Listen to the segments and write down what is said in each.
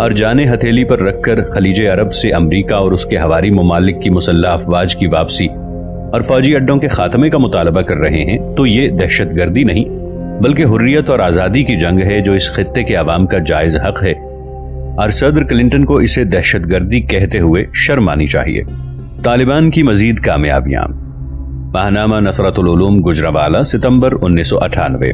اور جانیں ہتھیلی پر رکھ کر خلیج عرب سے امریکہ اور اس کے ہواری ممالک کی مسلح افواج کی واپسی اور فوجی اڈوں کے خاتمے کا مطالبہ کر رہے ہیں تو یہ دہشت گردی نہیں بلکہ حریت اور آزادی کی جنگ ہے جو اس خطے کے عوام کا جائز حق ہے، اور صدر کلنٹن کو اسے دہشت گردی کہتے ہوئے شرم آنی چاہیے۔ طالبان کی مزید کامیابیاں۔ ماہنامہ نصرت العلوم گجرانوالہ، ستمبر 1998۔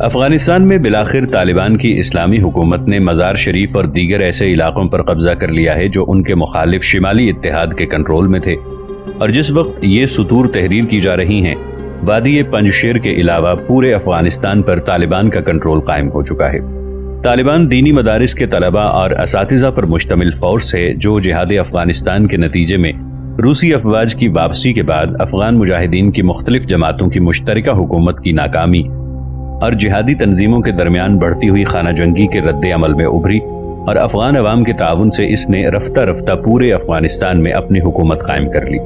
افغانستان میں بالآخر طالبان کی اسلامی حکومت نے مزار شریف اور دیگر ایسے علاقوں پر قبضہ کر لیا ہے جو ان کے مخالف شمالی اتحاد کے کنٹرول میں تھے، اور جس وقت یہ سطور تحریر کی جا رہی ہیں وادی پنجشیر کے علاوہ پورے افغانستان پر طالبان کا کنٹرول قائم ہو چکا ہے۔ طالبان دینی مدارس کے طلبہ اور اساتذہ پر مشتمل فورس ہے جو جہاد افغانستان کے نتیجے میں روسی افواج کی واپسی کے بعد افغان مجاہدین کی مختلف جماعتوں کی مشترکہ حکومت کی ناکامی اور جہادی تنظیموں کے درمیان بڑھتی ہوئی خانہ جنگی کے رد عمل میں ابھری، اور افغان عوام کے تعاون سے اس نے رفتہ رفتہ پورے افغانستان میں اپنی حکومت قائم کر لی۔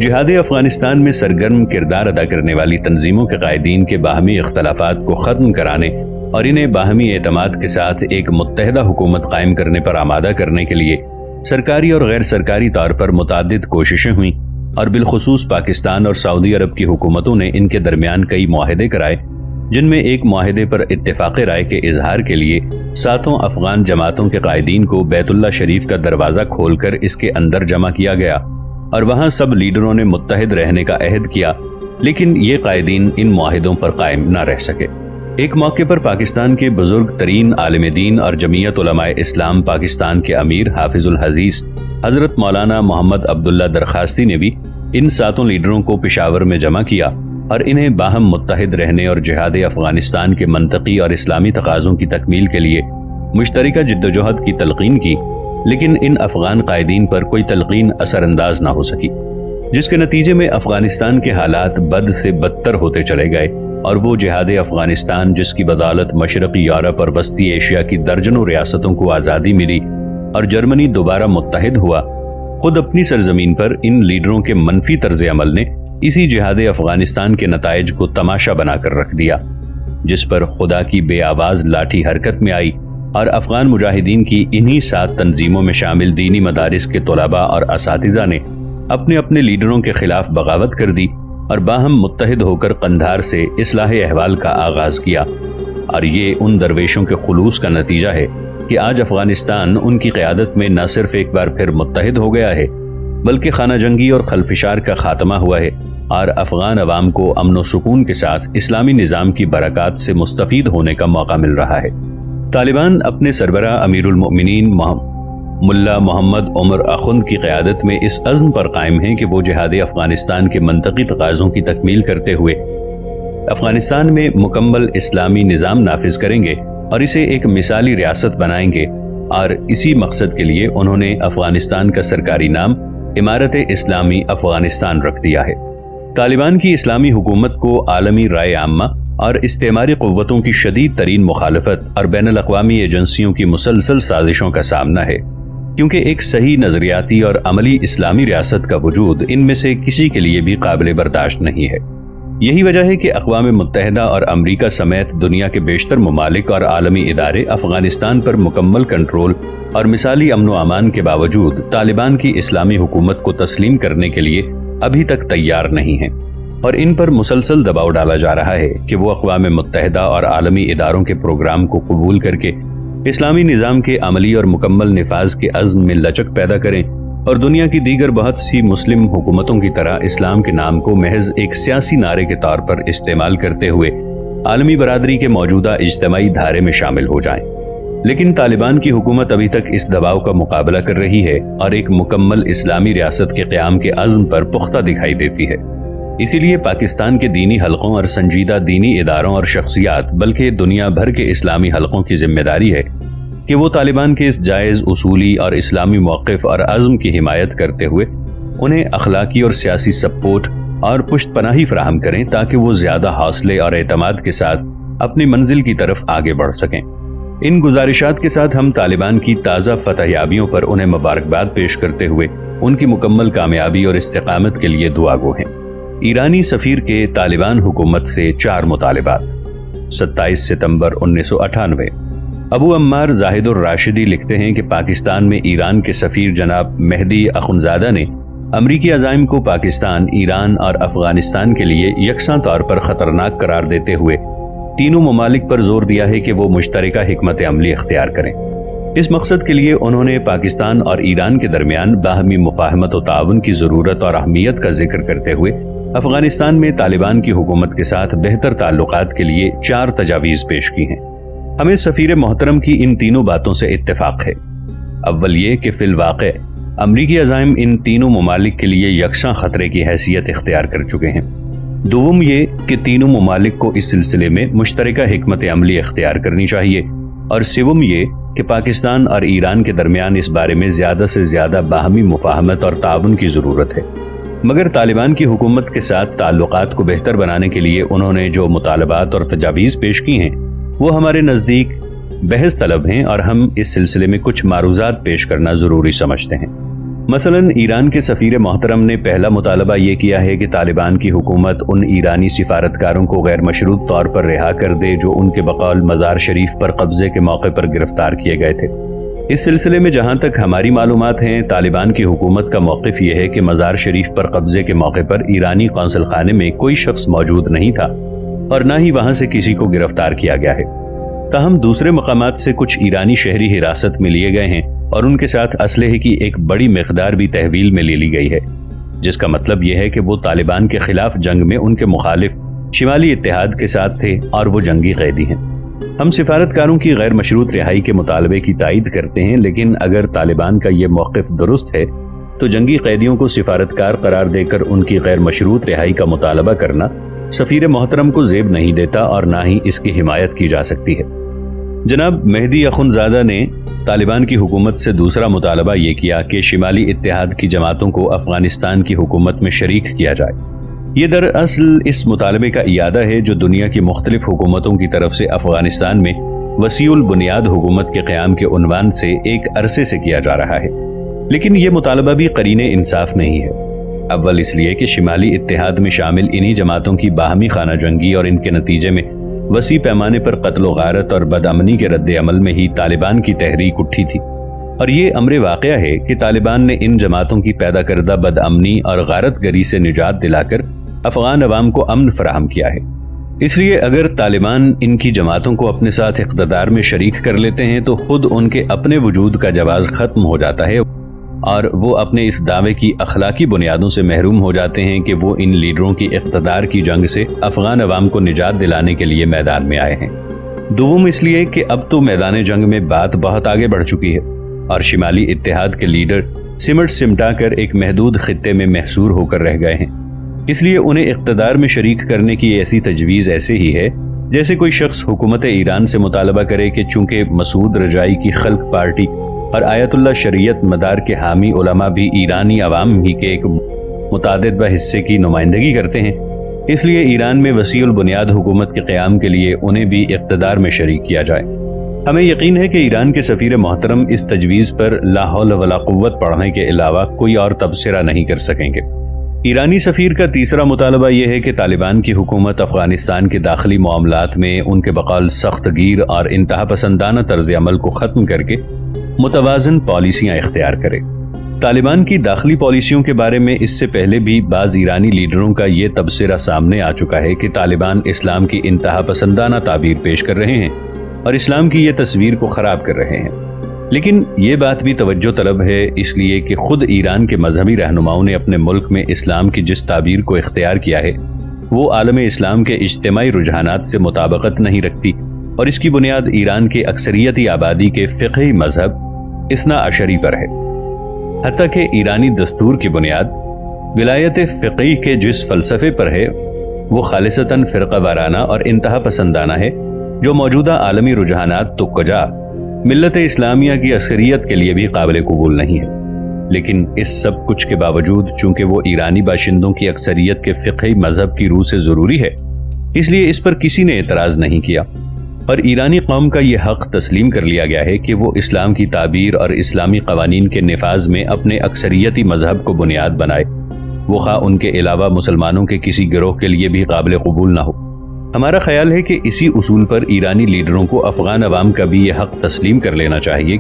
جہاد افغانستان میں سرگرم کردار ادا کرنے والی تنظیموں کے قائدین کے باہمی اختلافات کو ختم کرانے اور انہیں باہمی اعتماد کے ساتھ ایک متحدہ حکومت قائم کرنے پر آمادہ کرنے کے لیے سرکاری اور غیر سرکاری طور پر متعدد کوششیں ہوئیں، اور بالخصوص پاکستان اور سعودی عرب کی حکومتوں نے ان کے درمیان کئی معاہدے کرائے، جن میں ایک معاہدے پر اتفاق رائے کے اظہار کے لیے 7 افغان جماعتوں کے قائدین کو بیت اللہ شریف کا دروازہ کھول کر اس کے اندر جمع کیا گیا، اور وہاں سب لیڈروں نے متحد رہنے کا عہد کیا، لیکن یہ قائدین ان معاہدوں پر قائم نہ رہ سکے۔ ایک موقع پر پاکستان کے بزرگ ترین عالم دین اور جمعیت علماء اسلام پاکستان کے امیر حافظ الحدیث حضرت مولانا محمد عبداللہ درخواستی نے بھی ان 7 لیڈروں کو پشاور میں جمع کیا اور انہیں باہم متحد رہنے اور جہاد افغانستان کے منطقی اور اسلامی تقاضوں کی تکمیل کے لیے مشترکہ جدوجہد کی تلقین کی، لیکن ان افغان قائدین پر کوئی تلقین اثر انداز نہ ہو سکی، جس کے نتیجے میں افغانستان کے حالات بد سے بدتر ہوتے چلے گئے، اور وہ جہاد افغانستان جس کی بدولت مشرقی یورپ اور وسطی ایشیا کی درجنوں ریاستوں کو آزادی ملی اور جرمنی دوبارہ متحد ہوا، خود اپنی سرزمین پر ان لیڈروں کے منفی طرز عمل نے اسی جہاد افغانستان کے نتائج کو تماشا بنا کر رکھ دیا، جس پر خدا کی بے آواز لاٹھی حرکت میں آئی، اور افغان مجاہدین کی انہی 7 تنظیموں میں شامل دینی مدارس کے طلباء اور اساتذہ نے اپنے اپنے لیڈروں کے خلاف بغاوت کر دی اور باہم متحد ہو کر قندھار سے اصلاح احوال کا آغاز کیا، اور یہ ان درویشوں کے خلوص کا نتیجہ ہے کہ آج افغانستان ان کی قیادت میں نہ صرف ایک بار پھر متحد ہو گیا ہے بلکہ خانہ جنگی اور خلفشار کا خاتمہ ہوا ہے، اور افغان عوام کو امن و سکون کے ساتھ اسلامی نظام کی برکات سے مستفید ہونے کا موقع مل رہا ہے۔ طالبان اپنے سربراہ امیر المؤمنین ملا محمد عمر اخند کی قیادت میں اس عزم پر قائم ہیں کہ وہ جہاد افغانستان کے منطقی تقاضوں کی تکمیل کرتے ہوئے افغانستان میں مکمل اسلامی نظام نافذ کریں گے اور اسے ایک مثالی ریاست بنائیں گے، اور اسی مقصد کے لیے انہوں نے افغانستان کا سرکاری نام امارت اسلامی افغانستان رکھ دیا ہے۔ طالبان کی اسلامی حکومت کو عالمی رائے عامہ اور استعماری قوتوں کی شدید ترین مخالفت اور بین الاقوامی ایجنسیوں کی مسلسل سازشوں کا سامنا ہے، کیونکہ ایک صحیح نظریاتی اور عملی اسلامی ریاست کا وجود ان میں سے کسی کے لیے بھی قابل برداشت نہیں ہے۔ یہی وجہ ہے کہ اقوام متحدہ اور امریکہ سمیت دنیا کے بیشتر ممالک اور عالمی ادارے افغانستان پر مکمل کنٹرول اور مثالی امن و امان کے باوجود طالبان کی اسلامی حکومت کو تسلیم کرنے کے لیے ابھی تک تیار نہیں ہیں، اور ان پر مسلسل دباؤ ڈالا جا رہا ہے کہ وہ اقوام متحدہ اور عالمی اداروں کے پروگرام کو قبول کر کے اسلامی نظام کے عملی اور مکمل نفاذ کے عزم میں لچک پیدا کریں، اور دنیا کی دیگر بہت سی مسلم حکومتوں کی طرح اسلام کے نام کو محض ایک سیاسی نعرے کے طور پر استعمال کرتے ہوئے عالمی برادری کے موجودہ اجتماعی دھارے میں شامل ہو جائیں۔ لیکن طالبان کی حکومت ابھی تک اس دباؤ کا مقابلہ کر رہی ہے اور ایک مکمل اسلامی ریاست کے قیام کے عزم پر پختہ دکھائی دیتی ہے۔ اسی لیے پاکستان کے دینی حلقوں اور سنجیدہ دینی اداروں اور شخصیات بلکہ دنیا بھر کے اسلامی حلقوں کی ذمہ داری ہے کہ وہ طالبان کے اس جائز اصولی اور اسلامی موقف اور عزم کی حمایت کرتے ہوئے انہیں اخلاقی اور سیاسی سپورٹ اور پشت پناہی فراہم کریں تاکہ وہ زیادہ حوصلے اور اعتماد کے ساتھ اپنی منزل کی طرف آگے بڑھ سکیں۔ ان گزارشات کے ساتھ ہم طالبان کی تازہ فتح یابیوں پر انہیں مبارکباد پیش کرتے ہوئے ان کی مکمل کامیابی اور استقامت کے لیے دعا گو ہیں۔ ایرانی سفیر کے طالبان حکومت سے 4 مطالبات۔ 27 ستمبر 1998۔ ابو عمار زاہد الراشدی لکھتے ہیں کہ پاکستان میں ایران کے سفیر جناب مہدی اخنزادہ نے امریکی عزائم کو پاکستان، ایران اور افغانستان کے لیے یکساں طور پر خطرناک قرار دیتے ہوئے تینوں ممالک پر زور دیا ہے کہ وہ مشترکہ حکمت عملی اختیار کریں۔ اس مقصد کے لیے انہوں نے پاکستان اور ایران کے درمیان باہمی مفاہمت و تعاون کی ضرورت اور اہمیت کا ذکر کرتے ہوئے افغانستان میں طالبان کی حکومت کے ساتھ بہتر تعلقات کے لیے 4 تجاویز پیش کی ہیں۔ ہمیں سفیر محترم کی ان تینوں باتوں سے اتفاق ہے۔ اول یہ کہ فی الواقع امریکی عزائم ان تینوں ممالک کے لیے یکساں خطرے کی حیثیت اختیار کر چکے ہیں۔ دوم یہ کہ تینوں ممالک کو اس سلسلے میں مشترکہ حکمت عملی اختیار کرنی چاہیے، اور سوم یہ کہ پاکستان اور ایران کے درمیان اس بارے میں زیادہ سے زیادہ باہمی مفاہمت اور تعاون کی ضرورت ہے۔ مگر طالبان کی حکومت کے ساتھ تعلقات کو بہتر بنانے کے لیے انہوں نے جو مطالبات اور تجاویز پیش کی ہیں وہ ہمارے نزدیک بحث طلب ہیں، اور ہم اس سلسلے میں کچھ معروضات پیش کرنا ضروری سمجھتے ہیں۔ مثلاً ایران کے سفیر محترم نے پہلا مطالبہ یہ کیا ہے کہ طالبان کی حکومت ان ایرانی سفارتکاروں کو غیر مشروط طور پر رہا کر دے جو ان کے بقول مزار شریف پر قبضے کے موقع پر گرفتار کیے گئے تھے۔ اس سلسلے میں جہاں تک ہماری معلومات ہیں، طالبان کی حکومت کا موقف یہ ہے کہ مزار شریف پر قبضے کے موقع پر ایرانی قونصل خانے میں کوئی شخص موجود نہیں تھا اور نہ ہی وہاں سے کسی کو گرفتار کیا گیا ہے۔ تاہم دوسرے مقامات سے کچھ ایرانی شہری حراست میں لیے گئے ہیں اور ان کے ساتھ اسلحے کی ایک بڑی مقدار بھی تحویل میں لے لی گئی ہے، جس کا مطلب یہ ہے کہ وہ طالبان کے خلاف جنگ میں ان کے مخالف شمالی اتحاد کے ساتھ تھے اور وہ جنگی قیدی ہیں۔ ہم سفارتکاروں کی غیر مشروط رہائی کے مطالبے کی تائید کرتے ہیں، لیکن اگر طالبان کا یہ موقف درست ہے تو جنگی قیدیوں کو سفارتکار قرار دے کر ان کی غیر مشروط رہائی کا مطالبہ کرنا سفیر محترم کو زیب نہیں دیتا اور نہ ہی اس کی حمایت کی جا سکتی ہے۔ جناب مہدی اخنزادہ نے طالبان کی حکومت سے دوسرا مطالبہ یہ کیا کہ شمالی اتحاد کی جماعتوں کو افغانستان کی حکومت میں شریک کیا جائے۔ یہ دراصل اس مطالبے کا اعادہ ہے جو دنیا کی مختلف حکومتوں کی طرف سے افغانستان میں وسیع البنیاد حکومت کے قیام کے عنوان سے ایک عرصے سے کیا جا رہا ہے، لیکن یہ مطالبہ بھی قرین انصاف نہیں ہے۔ اول اس لیے کہ شمالی اتحاد میں شامل انہی جماعتوں کی باہمی خانہ جنگی اور ان کے نتیجے میں وسیع پیمانے پر قتل و غارت اور بدامنی کے رد عمل میں ہی طالبان کی تحریک اٹھی تھی، اور یہ امر واقعہ ہے کہ طالبان نے ان جماعتوں کی پیدا کردہ بدامنی اور غارت گری سے نجات دلا کر افغان عوام کو امن فراہم کیا ہے۔ اس لیے اگر طالبان ان کی جماعتوں کو اپنے ساتھ اقتدار میں شریک کر لیتے ہیں تو خود ان کے اپنے وجود کا جواز ختم ہو جاتا ہے، اور وہ اپنے اس دعوے کی اخلاقی بنیادوں سے محروم ہو جاتے ہیں کہ وہ ان لیڈروں کی اقتدار کی جنگ سے افغان عوام کو نجات دلانے کے لیے میدان میں آئے ہیں۔ دوم اس لیے کہ اب تو میدان جنگ میں بات بہت آگے بڑھ چکی ہے اور شمالی اتحاد کے لیڈر سمٹ سمٹا کر ایک محدود خطے میں محصور ہو کر رہ گئے ہیں۔ اس لیے انہیں اقتدار میں شریک کرنے کی ایسی تجویز ایسے ہی ہے جیسے کوئی شخص حکومت ایران سے مطالبہ کرے کہ چونکہ مسعود رجائی کی خلق پارٹی اور آیت اللہ شریعت مدار کے حامی علماء بھی ایرانی عوام ہی کے ایک متعدد حصے کی نمائندگی کرتے ہیں، اس لیے ایران میں وسیع البنیاد حکومت کے قیام کے لیے انہیں بھی اقتدار میں شریک کیا جائے۔ ہمیں یقین ہے کہ ایران کے سفیر محترم اس تجویز پر لا حول ولا قوت پڑھنے کے علاوہ کوئی اور تبصرہ نہیں کر سکیں گے۔ ایرانی سفیر کا تیسرا مطالبہ یہ ہے کہ طالبان کی حکومت افغانستان کے داخلی معاملات میں ان کے بقول سخت گیر اور انتہا پسندانہ طرز عمل کو ختم کر کے متوازن پالیسیاں اختیار کرے۔ طالبان کی داخلی پالیسیوں کے بارے میں اس سے پہلے بھی بعض ایرانی لیڈروں کا یہ تبصرہ سامنے آ چکا ہے کہ طالبان اسلام کی انتہا پسندانہ تعبیر پیش کر رہے ہیں اور اسلام کی یہ تصویر کو خراب کر رہے ہیں، لیکن یہ بات بھی توجہ طلب ہے اس لیے کہ خود ایران کے مذہبی رہنماؤں نے اپنے ملک میں اسلام کی جس تعبیر کو اختیار کیا ہے وہ عالم اسلام کے اجتماعی رجحانات سے مطابقت نہیں رکھتی، اور اس کی بنیاد ایران کے اکثریتی آبادی کے فقہی مذہب اثنا عشری پر ہے۔ حتیٰ کہ ایرانی دستور کی بنیاد ولایت فقیہ کے جس فلسفے پر ہے وہ خالصتاً فرقہ وارانہ اور انتہا پسندانہ ہے جو موجودہ عالمی رجحانات تو کجا ملت اسلامیہ کی اکثریت کے لیے بھی قابل قبول نہیں ہے، لیکن اس سب کچھ کے باوجود چونکہ وہ ایرانی باشندوں کی اکثریت کے فقہی مذہب کی روح سے ضروری ہے، اس لیے اس پر کسی نے اعتراض نہیں کیا، اور ایرانی قوم کا یہ حق تسلیم کر لیا گیا ہے کہ وہ اسلام کی تعبیر اور اسلامی قوانین کے نفاذ میں اپنے اکثریتی مذہب کو بنیاد بنائے، وہ خواہ ان کے علاوہ مسلمانوں کے کسی گروہ کے لیے بھی قابل قبول نہ ہو۔ ہمارا خیال ہے کہ اسی اصول پر ایرانی لیڈروں کو افغان عوام کا بھی یہ حق تسلیم کر لینا چاہیے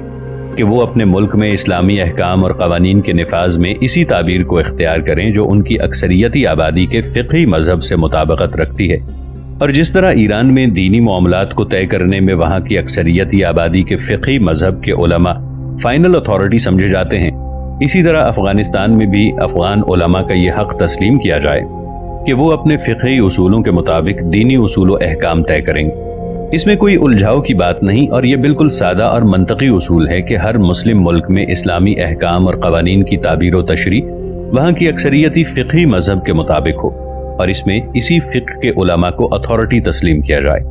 کہ وہ اپنے ملک میں اسلامی احکام اور قوانین کے نفاذ میں اسی تعبیر کو اختیار کریں جو ان کی اکثریتی آبادی کے فقہی مذہب سے مطابقت رکھتی ہے، اور جس طرح ایران میں دینی معاملات کو طے کرنے میں وہاں کی اکثریتی آبادی کے فقہی مذہب کے علماء فائنل اتھارٹی سمجھے جاتے ہیں، اسی طرح افغانستان میں بھی افغان علماء کا یہ حق تسلیم کیا جائے کہ وہ اپنے فقہی اصولوں کے مطابق دینی اصول و احکام طے کریں گے۔ اس میں کوئی الجھاؤ کی بات نہیں، اور یہ بالکل سادہ اور منطقی اصول ہے کہ ہر مسلم ملک میں اسلامی احکام اور قوانین کی تعبیر و تشریح وہاں کی اکثریتی فقہی مذہب کے مطابق ہو، اور اس میں اسی فقہ کے علماء کو اتھارٹی تسلیم کیا جائے۔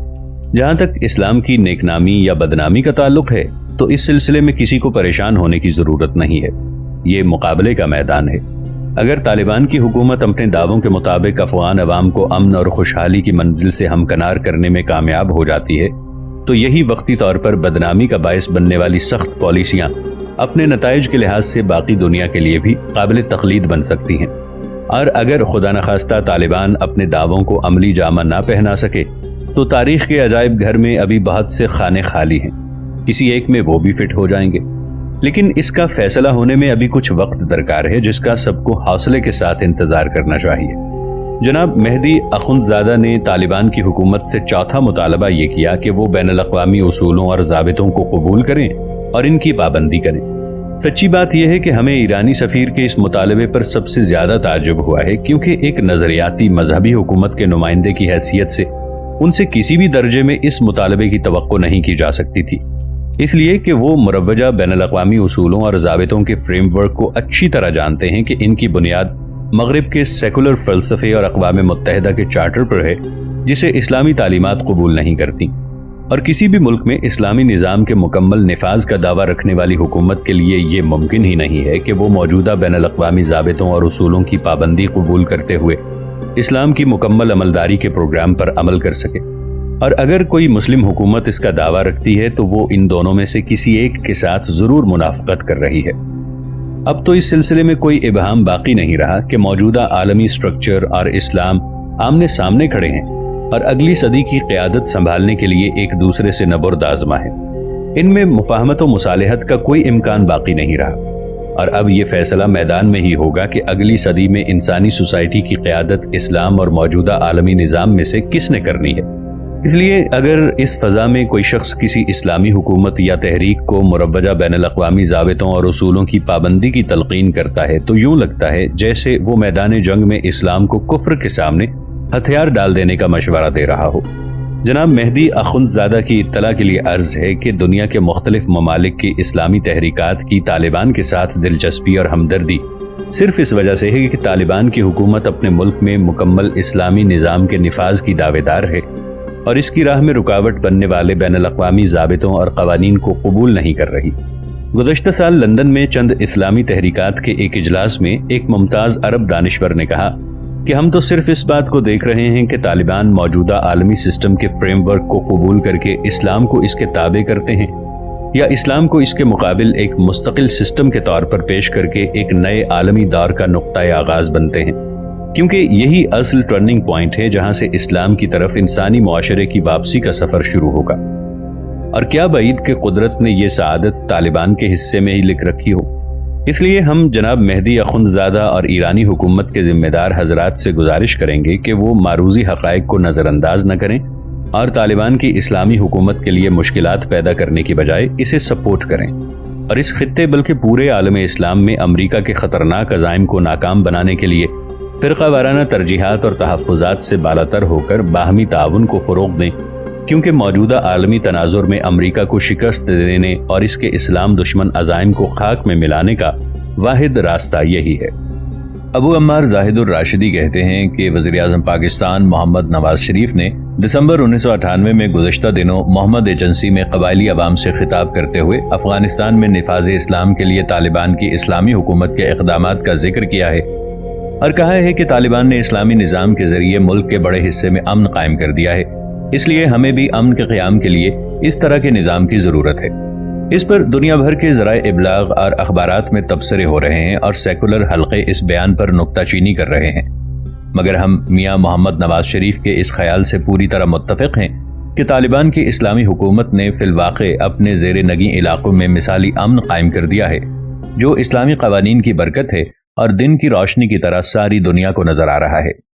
جہاں تک اسلام کی نیک نامی یا بدنامی کا تعلق ہے تو اس سلسلے میں کسی کو پریشان ہونے کی ضرورت نہیں ہے، یہ مقابلے کا میدان ہے۔ اگر طالبان کی حکومت اپنے دعووں کے مطابق افغان عوام کو امن اور خوشحالی کی منزل سے ہمکنار کرنے میں کامیاب ہو جاتی ہے تو یہی وقتی طور پر بدنامی کا باعث بننے والی سخت پالیسیاں اپنے نتائج کے لحاظ سے باقی دنیا کے لیے بھی قابل تقلید بن سکتی ہیں، اور اگر خدا نخواستہ طالبان اپنے دعووں کو عملی جامہ نہ پہنا سکے تو تاریخ کے عجائب گھر میں ابھی بہت سے خانے خالی ہیں، کسی ایک میں وہ بھی فٹ ہو جائیں گے۔ لیکن اس کا فیصلہ ہونے میں ابھی کچھ وقت درکار ہے جس کا سب کو حوصلے کے ساتھ انتظار کرنا چاہیے۔ جناب مہدی اخندزادہ نے طالبان کی حکومت سے چوتھا مطالبہ یہ کیا کہ وہ بین الاقوامی اصولوں اور ضابطوں کو قبول کریں اور ان کی پابندی کریں۔ سچی بات یہ ہے کہ ہمیں ایرانی سفیر کے اس مطالبے پر سب سے زیادہ تعجب ہوا ہے، کیونکہ ایک نظریاتی مذہبی حکومت کے نمائندے کی حیثیت سے ان سے کسی بھی درجے میں اس مطالبے کی توقع نہیں کی جا سکتی تھی، اس لیے کہ وہ مروجہ بین الاقوامی اصولوں اور ضابطوں کے فریم ورک کو اچھی طرح جانتے ہیں کہ ان کی بنیاد مغرب کے سیکولر فلسفے اور اقوام متحدہ کے چارٹر پر ہے جسے اسلامی تعلیمات قبول نہیں کرتی، اور کسی بھی ملک میں اسلامی نظام کے مکمل نفاذ کا دعویٰ رکھنے والی حکومت کے لیے یہ ممکن ہی نہیں ہے کہ وہ موجودہ بین الاقوامی ضابطوں اور اصولوں کی پابندی قبول کرتے ہوئے اسلام کی مکمل عملداری کے پروگرام پر عمل کر سکے، اور اگر کوئی مسلم حکومت اس کا دعویٰ رکھتی ہے تو وہ ان دونوں میں سے کسی ایک کے ساتھ ضرور منافقت کر رہی ہے۔ اب تو اس سلسلے میں کوئی ابہام باقی نہیں رہا کہ موجودہ عالمی سٹرکچر اور اسلام آمنے سامنے کھڑے ہیں اور اگلی صدی کی قیادت سنبھالنے کے لیے ایک دوسرے سے نبرد آزما ہے۔ ان میں مفاہمت و مصالحت کا کوئی امکان باقی نہیں رہا، اور اب یہ فیصلہ میدان میں ہی ہوگا کہ اگلی صدی میں انسانی سوسائٹی کی قیادت اسلام اور موجودہ عالمی نظام میں سے کس نے کرنی ہے۔ اس لیے اگر اس فضا میں کوئی شخص کسی اسلامی حکومت یا تحریک کو مروجہ بین الاقوامی ضابطوں اور اصولوں کی پابندی کی تلقین کرتا ہے تو یوں لگتا ہے جیسے وہ میدان جنگ میں اسلام کو کفر کے سامنے ہتھیار ڈال دینے کا مشورہ دے رہا ہو۔ جناب مہدی اخندزادہ کی اطلاع کے لیے عرض ہے کہ دنیا کے مختلف ممالک کی اسلامی تحریکات کی طالبان کے ساتھ دلچسپی اور ہمدردی صرف اس وجہ سے ہے کہ طالبان کی حکومت اپنے ملک میں مکمل اسلامی نظام کے نفاذ کی دعوے دار ہے اور اس کی راہ میں رکاوٹ بننے والے بین الاقوامی ضابطوں اور قوانین کو قبول نہیں کر رہی۔ گزشتہ سال لندن میں چند اسلامی تحریکات کے ایک اجلاس میں ایک ممتاز عرب دانشور نے کہا کہ ہم تو صرف اس بات کو دیکھ رہے ہیں کہ طالبان موجودہ عالمی سسٹم کے فریم ورک کو قبول کر کے اسلام کو اس کے تابع کرتے ہیں یا اسلام کو اس کے مقابل ایک مستقل سسٹم کے طور پر پیش کر کے ایک نئے عالمی دور کا نقطۂ آغاز بنتے ہیں، کیونکہ یہی اصل ٹرننگ پوائنٹ ہے جہاں سے اسلام کی طرف انسانی معاشرے کی واپسی کا سفر شروع ہوگا۔ اور کیا بعید کہ قدرت نے یہ سعادت طالبان کے حصے میں ہی لکھ رکھی ہو۔ اس لیے ہم جناب مہدی اخندزادہ اور ایرانی حکومت کے ذمہ دار حضرات سے گزارش کریں گے کہ وہ معروضی حقائق کو نظر انداز نہ کریں اور طالبان کی اسلامی حکومت کے لیے مشکلات پیدا کرنے کی بجائے اسے سپورٹ کریں، اور اس خطے بلکہ پورے عالم اسلام میں امریکہ کے خطرناک عزائم کو ناکام بنانے کے لیے فرقہ وارانہ ترجیحات اور تحفظات سے بالاتر ہو کر باہمی تعاون کو فروغ دیں، کیونکہ موجودہ عالمی تناظر میں امریکہ کو شکست دینے اور اس کے اسلام دشمن عزائم کو خاک میں ملانے کا واحد راستہ یہی ہے۔ ابو عمار زاہد الراشدی کہتے ہیں کہ وزیر اعظم پاکستان محمد نواز شریف نے دسمبر 1998 میں گزشتہ دنوں محمد ایجنسی میں قبائلی عوام سے خطاب کرتے ہوئے افغانستان میں نفاذ اسلام کے لیے طالبان کی اسلامی حکومت کے اقدامات کا ذکر کیا ہے اور کہا ہے کہ طالبان نے اسلامی نظام کے ذریعے ملک کے بڑے حصے میں امن قائم کر دیا ہے، اس لیے ہمیں بھی امن کے قیام کے لیے اس طرح کے نظام کی ضرورت ہے۔ اس پر دنیا بھر کے ذرائع ابلاغ اور اخبارات میں تبصرے ہو رہے ہیں اور سیکولر حلقے اس بیان پر نکتہ چینی کر رہے ہیں۔ مگر ہم میاں محمد نواز شریف کے اس خیال سے پوری طرح متفق ہیں کہ طالبان کی اسلامی حکومت نے فی الواقع اپنے زیر نگیں علاقوں میں مثالی امن قائم کر دیا ہے، جو اسلامی قوانین کی برکت ہے اور دن کی روشنی کی طرح ساری دنیا کو نظر آ رہا ہے۔